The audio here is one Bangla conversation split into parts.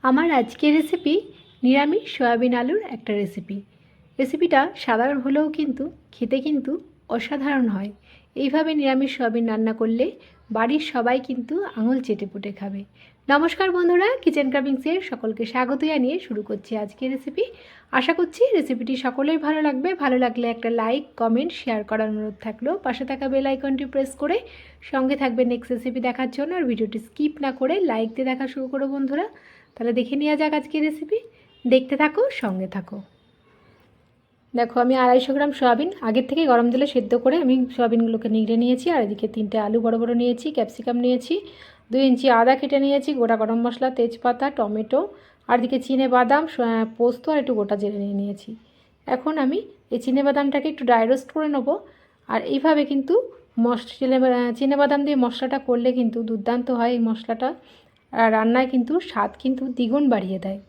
আমার আজকের রেসিপি নিরামিষ সয়াবিন আলুর একটা রেসিপিটা সাধারণ হলেও কিন্তু খেতে কিন্তু অসাধারণ হয়। এইভাবে নিরামিষ সয়াবিন রান্না করলে বাড়ির সবাই কিন্তু আঙুল চেটেপুটে খাবে। নমস্কার বন্ধুরা, কিচেন ক্রাভিংসের সকলকে স্বাগত জানিয়ে শুরু করছি আজকের রেসিপি। আশা করছি রেসিপিটি সকলের ভালো লাগবে। ভালো লাগলে একটা লাইক, কমেন্ট, শেয়ার করার অনুরোধ থাকলো। পাশে থাকা বেল আইকনটি প্রেস করে সঙ্গে থাকবে নেক্সট রেসিপি দেখার জন্য। আর ভিডিওটি স্কিপ না করে লাইক দিয়ে দেখা শুরু করো বন্ধুরা। তাহলে দেখে নেওয়া যাক আজকের রেসিপি। দেখতে থাকো, সঙ্গে থাকো। দেখো, আমি 250 গ্রাম সয়াবিন আগের থেকে গরম জলে সেদ্ধ করে আমি সয়াবিনগুলোকে নিংড়ে নিয়েছি। আর এদিকে 3টে আলু বড় বড় নিয়েছি, ক্যাপসিকাম নিয়েছি, 2 ইঞ্চি আদা কেটে নিয়েছি, গোটা গরম মশলা, তেজপাতা, টমেটো, আর এদিকে চিনে বাদাম, পোস্ত আর একটু গোটা জিরে নিয়ে নিয়েছি। এখন আমি এই চিনে বাদামটাকে একটু ড্রাই রোস্ট করে নেবো। আর এইভাবে কিন্তু চিনে বাদাম দিয়ে মশলাটা করলে কিন্তু দুর্দান্ত হয়। এই মশলাটা রান্নায় কিন্তু স্বাদ কিন্তু দ্বিগুণ বাড়িয়ে দেয়।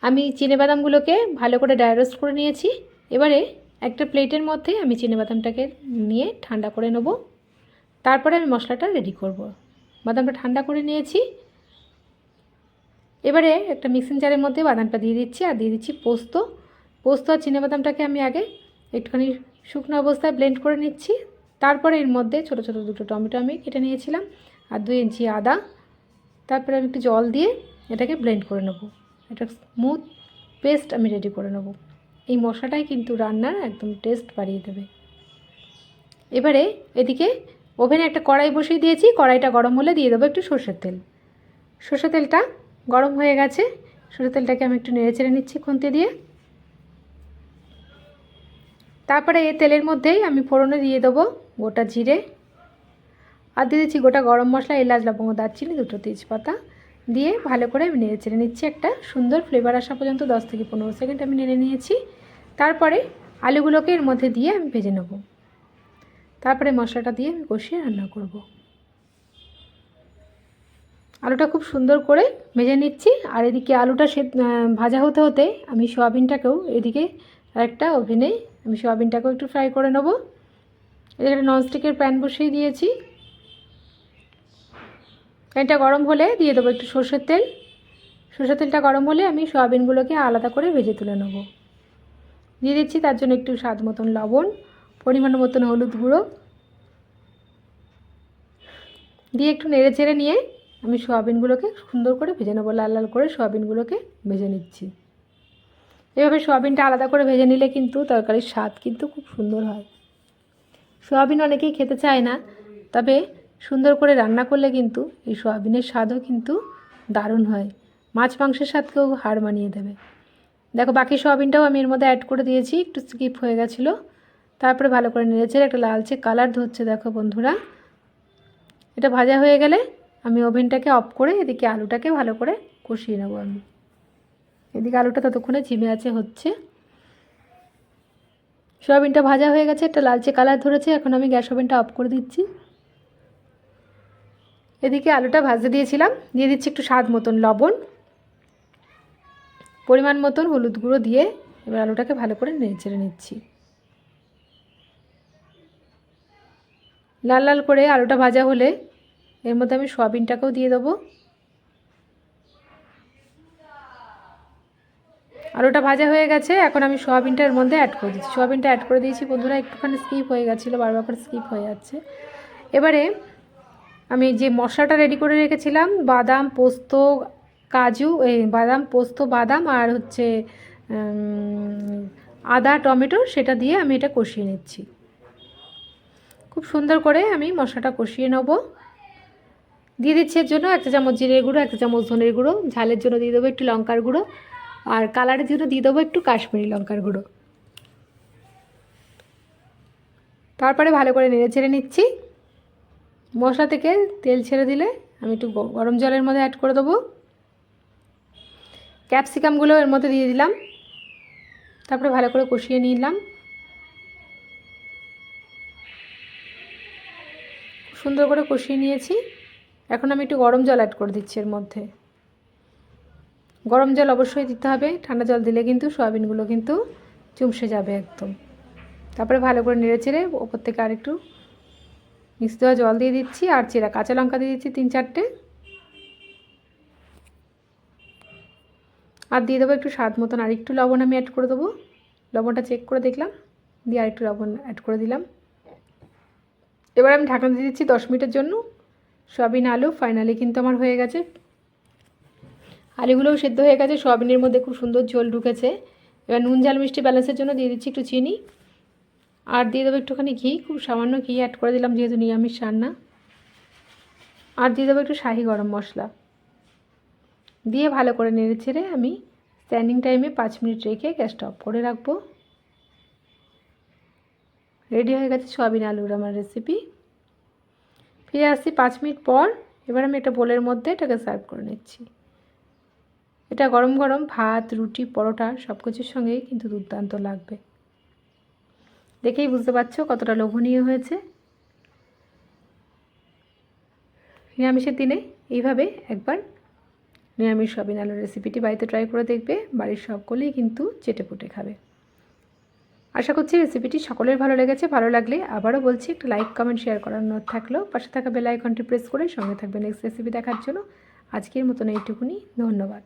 আমি চিনেবাদামগুলোকে ভালো করে ড্রাই রোস্ট করে নিয়েছি। এবারে একটা প্লেটের মধ্যে আমি চিনেবাদামটাকে নিয়ে ঠান্ডা করে নেব। তারপরে আমি মশলাটা রেডি করব। বাদামটা ঠান্ডা করে নিয়েছি। এবারে একটা মিক্সিং জারের মধ্যে বাদামটা দিয়ে দিচ্ছি আর দিয়ে দিচ্ছি পোস্ত আর চিনেবাদামটাকে আমি আগে একটুখানি শুকনো অবস্থায় ব্লেন্ড করে নিচ্ছি। তারপরে এর মধ্যে ছোটো ছোটো 2টো টমেটো আমি কেটে নিয়েছিলাম আর 2 ইঞ্চি আদা। তারপরে আমি একটু জল দিয়ে এটাকে ব্লেন্ড করে নেব। একটা স্মুথ পেস্ট আমি রেডি করে নেব। এই মশলাটাই কিন্তু রান্নার একদম টেস্ট বাড়িয়ে দেবে। এবারে এদিকে ওভেনে একটা কড়াই বসিয়ে দিয়েছি। কড়াইটা গরম হলে দিয়ে দেবো একটু সর্ষের তেল। সর্ষের তেলটা গরম হয়ে গেছে। সর্ষের তেলটাকে আমি একটু নেড়ে চেড়ে নিচ্ছি খুন্তি দিয়ে। তারপরে এই তেলের মধ্যেই আমি ফোড়নে দিয়ে দেবো গোটা জিরে আর দিয়ে দিচ্ছি গোটা গরম মশলা, এলাচ, লবঙ্গ, দারচিনি, 2টো তেজপাতা দিয়ে ভালো করে আমি নেড়ে চেড়ে নিচ্ছি। একটা সুন্দর ফ্লেভার আসা পর্যন্ত 10 থেকে 15 সেকেন্ড আমি নেড়ে নিয়েছি। তারপরে আলুগুলোকে এর মধ্যে দিয়ে আমি ভেজে নেব। তারপরে মশলাটা দিয়ে আমি কষিয়ে রান্না করব। আলুটা খুব সুন্দর করে ভেজে নিচ্ছি। আর এদিকে আলুটা ভাজা হতে হতে আমি সয়াবিনটাকেও এদিকে একটা ওভেনে আমি সয়াবিনটাকেও একটু ফ্রাই করে নেব। এদিকে একটা ননস্টিকের প্যান বসিয়ে দিয়েছি। প্যানটা গরম হলে দিয়ে দেবো একটু সর্ষের তেল। সর্ষের তেলটা গরম হলে আমি সয়াবিনগুলোকে আলাদা করে ভেজে তুলে নেব। দিয়ে দিচ্ছি তার জন্য একটু স্বাদ মতন লবণ, পরিমাণ মতন হলুদ গুঁড়ো দিয়ে একটু নেড়ে চেড়ে নিয়ে আমি সয়াবিনগুলোকে সুন্দর করে ভেজে নেবো। লাল লাল করে সয়াবিনগুলোকে ভেজে নিচ্ছি। এভাবে সয়াবিনটা আলাদা করে ভেজে নিলে কিন্তু তরকারির স্বাদ কিন্তু খুব সুন্দর হয়। সয়াবিন অনেকেই খেতে চায় না, তবে সুন্দর করে রান্না করলে কিন্তু এই সয়াবিনের স্বাদও কিন্তু দারুণ হয়। মাছ মাংসের স্বাদকেও হার মানিয়ে দেবে। দেখো, বাকি সয়াবিনটাও আমি এর মধ্যে অ্যাড করে দিয়েছি, একটু স্কিপ হয়ে গেছিলো। তারপরে ভালো করে নেড়েছে, একটা লালচে কালার ধরছে। দেখো বন্ধুরা, এটা ভাজা হয়ে গেলে আমি ওভেনটাকে অফ করে এদিকে আলুটাকে ভালো করে কষিয়ে নেবো। আমি এদিকে আলুটা ততক্ষণে ঝিমে আছে হচ্ছে। সয়াবিনটা ভাজা হয়ে গেছে, একটা লালচে কালার ধরেছে। এখন আমি গ্যাস ওভেনটা অফ করে দিচ্ছি। এদিকে আলুটা ভাজতে দিয়েছিলাম, দিয়ে দিচ্ছি একটু স্বাদ মতন লবণ, পরিমাণ মতন হলুদ গুঁড়ো দিয়ে এবার আলুটাকে ভালো করে নেড়ে চেড়ে নিচ্ছি। লাল লাল করে আলুটা ভাজা হলে এর মধ্যে আমি সয়াবিনটাকেও দিয়ে দেবো। আলুটা ভাজা হয়ে গেছে, এখন আমি সয়াবিনটার মধ্যে অ্যাড করে দিচ্ছি। সয়াবিনটা অ্যাড করে দিয়েছি বন্ধুরা, একটুখানি স্কিপ হয়ে গেছিলো, বারবার করে স্কিপ হয়ে যাচ্ছে। এবারে আমি যে মশলাটা রেডি করে রেখেছিলাম, বাদাম, পোস্ত, কাজু, বাদাম আর হচ্ছে আদা, টমেটো, সেটা দিয়ে আমি এটা কষিয়ে নিচ্ছি। খুব সুন্দর করে আমি মশলাটা কষিয়ে নেব। দিয়ে দিচ্ছি এর জন্য 1 চা চামচ জিরের গুঁড়ো, 1 চা চামচ ধনের গুঁড়ো, ঝালের জন্য দিয়ে দেবো একটু লঙ্কার গুঁড়ো, আর কালারের জন্য দিয়ে দেবো একটু কাশ্মীরি লঙ্কার গুঁড়ো। তারপরে ভালো করে নেড়ে ছেড়ে নিচ্ছি। মশলা থেকে তেল ছেড়ে দিলে আমি একটু গরম জলের মধ্যে অ্যাড করে দেবো। ক্যাপসিকামগুলো এর মধ্যে দিয়ে দিলাম। তারপরে ভালো করে কষিয়ে নিলাম। সুন্দর করে কষিয়ে নিয়েছি। এখন আমি একটু গরম জল অ্যাড করে দিচ্ছি এর মধ্যে। গরম জল অবশ্যই দিতে হবে, ঠান্ডা জল দিলে কিন্তু সয়াবিনগুলো কিন্তু চুমসে যাবে একদম। তারপরে ভালো করে নেড়ে চেড়ে ওপর থেকে আরেকটু মিক্স দেওয়া জল দিয়ে দিচ্ছি আর চেরা কাঁচা লঙ্কা দিয়ে দিচ্ছি 3-4টে। আর দিয়ে দেবো একটু স্বাদ মতন আর একটু লবণ আমি অ্যাড করে দেবো। লবণটা চেক করে দেখলাম, দিয়ে আর একটু লবণ অ্যাড করে দিলাম। এবার আমি ঢাকনা দিয়ে দিচ্ছি 10 মিনিটের জন্য। সয়াবিন আলু ফাইনালি কিন্তু আমার হয়ে গেছে। আলুগুলোও সেদ্ধ হয়ে গেছে, সয়াবিনের মধ্যে খুব সুন্দর ঝোল ঢুকেছে। এবার নুন ঝাল মিষ্টি ব্যালেন্সের জন্য দিয়ে দিচ্ছি একটু চিনি, আর দিয়ে দেবো একটুখানি ঘি, খুব সামান্য ঘি অ্যাড করে দিলাম যেহেতু নিরামিষ রান্না। আর দিয়ে দেবো একটু শাহি গরম মশলা, দিয়ে ভালো করে নেড়ে ছেড়ে আমি স্ট্যান্ডিং টাইমে 5 মিনিট রেখে গ্যাসটা অফ করে রাখবো। রেডি হয়ে গেছে সয়াবিন আলুর আমার রেসিপি। ফিরে আসছি 5 মিনিট পর। এবার আমি একটা বোলের মধ্যে এটাকে সার্ভ করে নিচ্ছি। এটা গরম গরম ভাত, রুটি, পরোটা সব কিছুর সঙ্গেই কিন্তু দুর্দান্ত লাগবে। দেখেই বুঝতে পারছো কতটা লোভনীয় হয়েছে। নিরামিষের দিনে এইভাবে একবার নিরামিষ সয়াবিন আলুর রেসিপিটি বাড়িতে ট্রাই করে দেখবে, বাড়ির সকলেই কিন্তু চেটেপুটে খাবে। আশা করছি রেসিপিটি সকলের ভালো লেগেছে। ভালো লাগলে আবারও বলছি একটা লাইক, কমেন্ট, শেয়ার করার অনুরোধ থাকলেও পাশে থাকা বেল আইকনটি প্রেস করে সঙ্গে থাকবে নেক্সট রেসিপি দেখার জন্য। আজকের মতন এইটুকুনি, ধন্যবাদ।